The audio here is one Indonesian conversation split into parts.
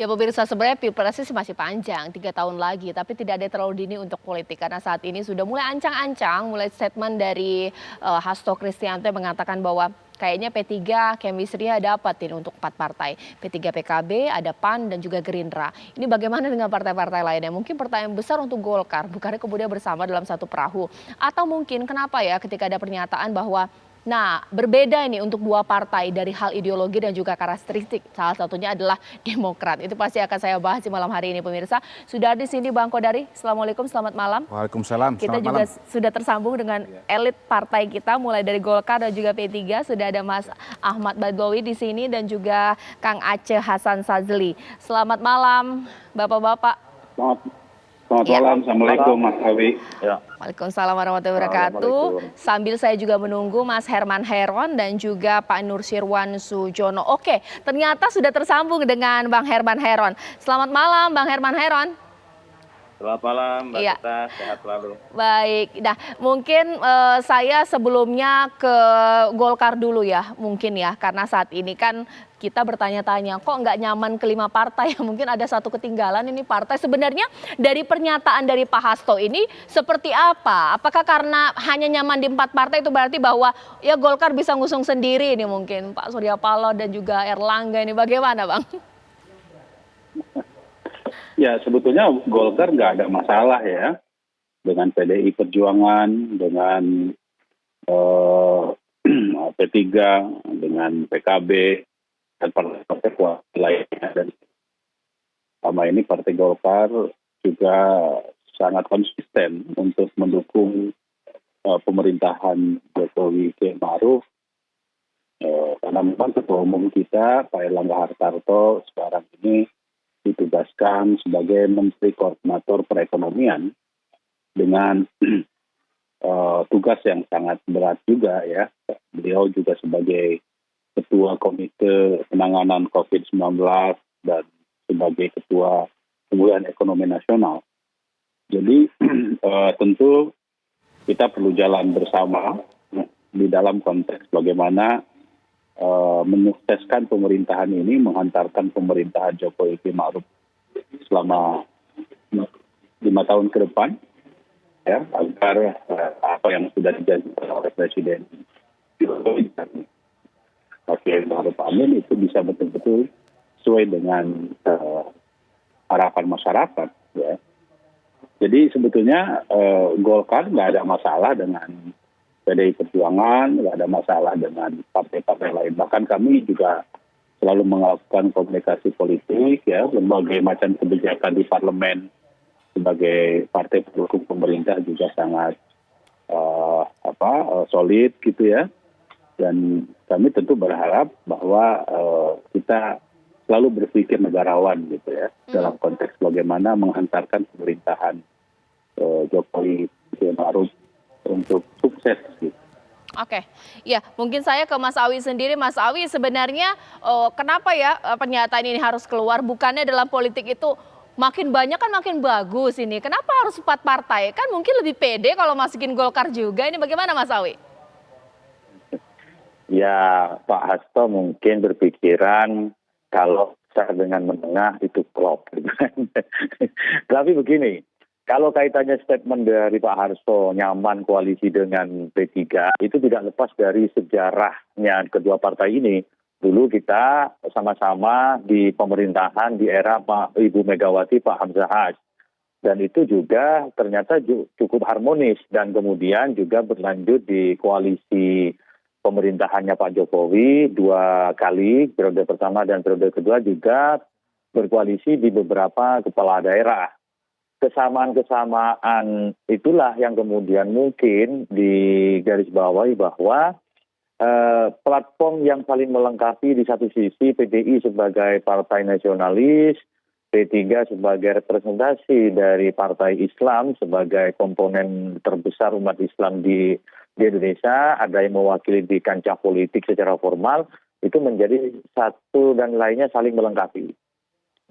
Ya pemirsa, sebenarnya pilpres sih masih panjang, 3 tahun lagi, tapi tidak ada terlalu dini untuk politik karena saat ini sudah mulai ancang-ancang, mulai statement dari Hasto Kristianto yang mengatakan bahwa kayaknya P3 chemistry-nya dapatin untuk 4 partai. P3 PKB, ada PAN dan juga Gerindra. Ini bagaimana dengan partai-partai lainnya? Mungkin pertanyaan besar untuk Golkar, bukannya kemudian bersama dalam satu perahu. Atau mungkin kenapa ya ketika ada pernyataan bahwa nah, berbeda ini untuk 2 partai dari hal ideologi dan juga karakteristik. Salah satunya adalah Demokrat. Itu pasti akan saya bahas di malam hari ini pemirsa. Sudah di sini Bang Kodari. Assalamualaikum, selamat malam. Waalaikumsalam, Kita selamat juga malam. sudah tersambung dengan elit partai kita mulai dari Golkar dan juga P3. Sudah ada Mas Ahmad Badlowi di sini dan juga Kang Aceh Hasan Sazli. Selamat malam Bapak-bapak. Selamat malam, Assalamualaikum Mas Awi. Ya. Waalaikumsalam warahmatullahi wabarakatuh. Sambil saya juga menunggu Mas Herman Heron dan juga Pak Nursirwan Sujono. Oke, ternyata sudah tersambung dengan Bang Herman Heron. Selamat malam Bang Herman Heron. Selamat malam Mbak Tita, sehat selalu. Baik, nah mungkin saya sebelumnya ke Golkar dulu ya, mungkin ya, karena saat ini kan kita bertanya-tanya kok nggak nyaman ke 5 partai, mungkin ada satu ketinggalan ini partai. Sebenarnya dari pernyataan dari Pak Hasto ini seperti apa? Apakah karena hanya nyaman di 4 partai itu berarti bahwa ya Golkar bisa ngusung sendiri ini mungkin Pak Surya Paloh dan juga Erlangga ini bagaimana Bang? Ya sebetulnya Golkar nggak ada masalah ya dengan PDI Perjuangan, dengan P3, dengan PKB dan partai-partai koalisi lainnya. Dan selama ini Partai Golkar juga sangat konsisten untuk mendukung pemerintahan Jokowi K. Ma'ruf. Karena memang ketua umum kita Pak Erlangga Hartarto sekarang ini ditugaskan sebagai Menteri Koordinator Perekonomian dengan tugas yang sangat berat juga ya. Beliau juga sebagai Ketua Komite Penanganan COVID-19 dan sebagai Ketua Pemulihan Ekonomi Nasional. Jadi tentu kita perlu jalan bersama di dalam konteks bagaimana menyukseskan pemerintahan ini, menghantarkan pemerintahan Jokowi Ma'ruf selama 5 tahun ke depan, ya, agar apa yang sudah dijanjikan oleh Presiden Jokowi Ma'ruf Amin itu bisa betul-betul sesuai dengan harapan masyarakat. Ya. Jadi sebetulnya Golkar nggak ada masalah dengan PDI Perjuangan, nggak ada masalah dengan partai-partai lain. Bahkan kami juga selalu melakukan komunikasi politik, ya, berbagai macam kebijakan di parlemen sebagai partai pendukung pemerintah juga sangat solid, gitu ya. Dan kami tentu berharap bahwa kita selalu berpikir negarawan, gitu ya, dalam konteks bagaimana menghantarkan pemerintahan Jokowi Ma'ruf untuk sukses. Gitu. Oke, ya mungkin saya ke Mas Awi sendiri. Mas Awi sebenarnya kenapa ya pernyataan ini harus keluar? Bukannya dalam politik itu makin banyak kan makin bagus ini. Kenapa harus 4 partai? Kan mungkin lebih pede kalau masukin Golkar juga. Ini bagaimana Mas Awi? Ya Pak Hasto mungkin berpikiran kalau besar dengan menengah itu klop. Tapi begini. Kalau kaitannya statement dari Pak Hasto nyaman koalisi dengan P3 itu tidak lepas dari sejarahnya kedua partai ini. Dulu kita sama-sama di pemerintahan di era Pak Ibu Megawati, Pak Hamzahas. Dan itu juga ternyata cukup harmonis dan kemudian juga berlanjut di koalisi pemerintahannya Pak Jokowi 2 kali, periode pertama dan periode kedua juga berkoalisi di beberapa kepala daerah. Kesamaan-kesamaan itulah yang kemudian mungkin digarisbawahi bahwa platform yang saling melengkapi di satu sisi PDI sebagai partai nasionalis, P3 sebagai representasi dari partai Islam sebagai komponen terbesar umat Islam di Indonesia, ada yang mewakili di kancah politik secara formal, itu menjadi satu dan lainnya saling melengkapi.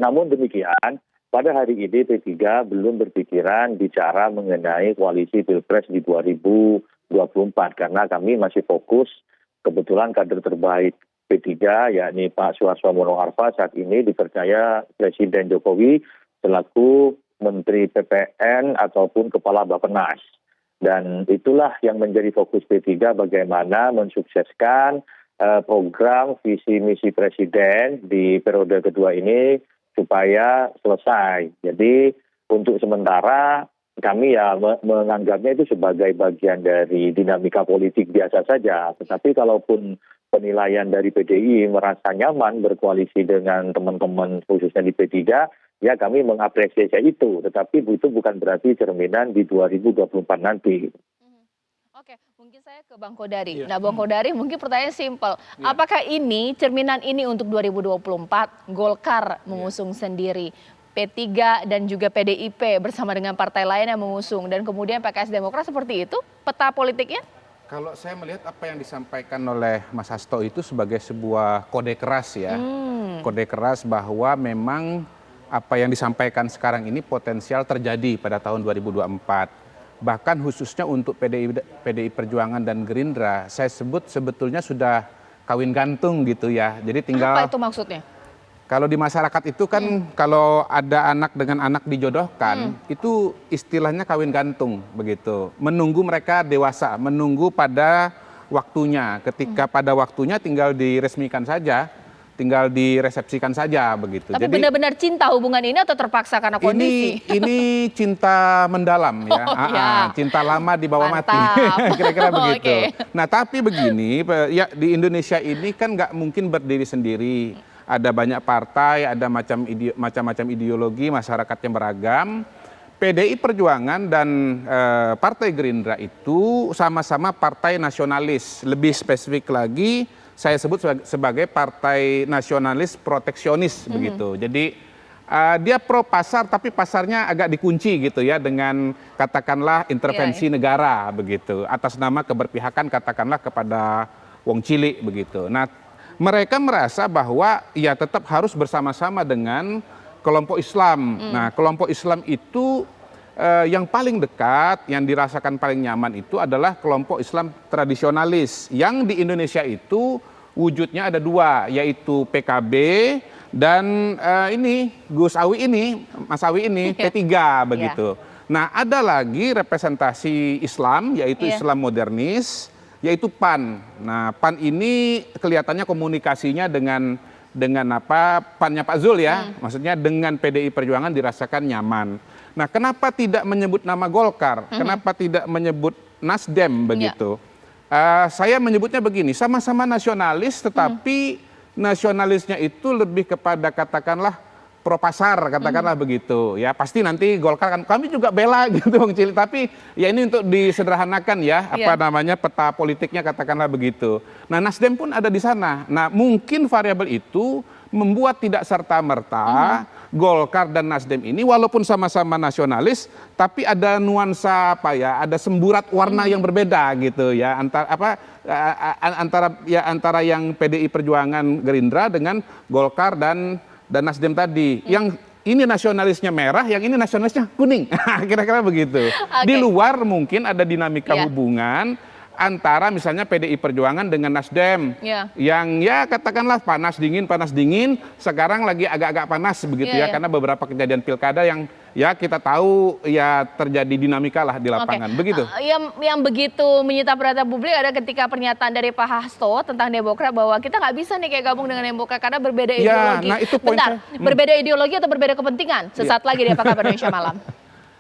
Namun demikian, pada hari ini P3 belum berpikiran bicara mengenai koalisi Pilpres di 2024 karena kami masih fokus kebetulan kader terbaik P3, yakni Pak Suharto Mono Arfa saat ini dipercaya Presiden Jokowi selaku Menteri PPN ataupun Kepala Bappenas. Dan itulah yang menjadi fokus P3 bagaimana mensukseskan program visi misi Presiden di periode kedua ini supaya selesai. Jadi untuk sementara kami ya menganggapnya itu sebagai bagian dari dinamika politik biasa saja. Tetapi kalaupun penilaian dari PDI merasa nyaman berkoalisi dengan teman-teman khususnya di P3, ya kami mengapresiasi itu. Tetapi itu bukan berarti cerminan di 2024 nanti. Oke, mungkin saya ke Bang Kodari. Nah, Bang Kodari mungkin pertanyaan simpel. Apakah ini cerminan ini untuk 2024 Golkar mengusung sendiri, P3 dan juga PDIP bersama dengan partai lain yang mengusung, dan kemudian PKS Demokrat seperti itu peta politiknya? Kalau saya melihat apa yang disampaikan oleh Mas Hasto itu sebagai sebuah kode keras ya. Kode keras bahwa memang apa yang disampaikan sekarang ini potensial terjadi pada tahun 2024. Bahkan khususnya untuk PDI Perjuangan dan Gerindra, saya sebut sebetulnya sudah kawin gantung gitu ya. Jadi tinggal. Apa itu maksudnya? Kalau di masyarakat itu kan kalau ada anak dengan anak dijodohkan, itu istilahnya kawin gantung begitu. Menunggu mereka dewasa, menunggu pada waktunya. Ketika pada waktunya tinggal diresmikan saja, tinggal diresepsikan saja begitu. Tapi benar-benar cinta hubungan ini atau terpaksa karena kondisi? Ini cinta mendalam ya. Cinta lama di bawah mati. Kira-kira begitu. Nah, tapi begini, ya di Indonesia ini kan nggak mungkin berdiri sendiri. Ada banyak partai, ada macam-macam ideologi, masyarakat yang beragam. PDI Perjuangan dan Partai Gerindra itu sama-sama partai nasionalis. Lebih spesifik lagi, saya sebut sebagai partai nasionalis proteksionis begitu. Jadi dia pro pasar, tapi pasarnya agak dikunci gitu ya dengan katakanlah intervensi negara begitu. Atas nama keberpihakan katakanlah kepada wong cilik begitu. Nah, mereka merasa bahwa ya tetap harus bersama-sama dengan kelompok Islam. Nah, kelompok Islam itu yang paling dekat, yang dirasakan paling nyaman itu adalah kelompok Islam tradisionalis. Yang di Indonesia itu wujudnya ada dua, yaitu PKB dan ini Gus Awi ini, Mas Awi ini P3 begitu. Nah, ada lagi representasi Islam, yaitu Islam modernis, yaitu PAN. Nah, PAN ini kelihatannya komunikasinya dengan PAN-nya Pak Zul ya, maksudnya dengan PDI Perjuangan dirasakan nyaman. Nah, kenapa tidak menyebut nama Golkar? Kenapa tidak menyebut Nasdem begitu? Saya menyebutnya begini, sama-sama nasionalis, tetapi nasionalisnya itu lebih kepada katakanlah pro pasar, katakanlah begitu ya. Pasti nanti Golkar kan kami juga bela gitu Bang Cili, tapi ya ini untuk disederhanakan ya, apa namanya peta politiknya katakanlah begitu. Nah, Nasdem pun ada di sana. Nah, mungkin variabel itu membuat tidak serta-merta Golkar dan Nasdem ini walaupun sama-sama nasionalis, tapi ada nuansa apa ya, ada semburat warna yang berbeda gitu ya, antara yang PDI Perjuangan Gerindra dengan Golkar dan Nasdem tadi. Yang ini nasionalisnya merah, yang ini nasionalisnya kuning. Kira-kira begitu. Di luar mungkin ada dinamika hubungan antara misalnya PDI Perjuangan dengan Nasdem. Yang ya katakanlah panas dingin, sekarang lagi agak-agak panas begitu ya, karena beberapa kejadian pilkada yang ya kita tahu ya terjadi dinamika lah di lapangan. Begitu. Yang begitu menyita perhatian publik ada ketika pernyataan dari Pak Hasto tentang Demokrat bahwa kita nggak bisa nih kayak gabung dengan Demokrat karena berbeda ideologi. Nah, itu Bentar, berbeda ideologi atau berbeda kepentingan? Sesaat lagi di Apa Kabar Indonesia Malam.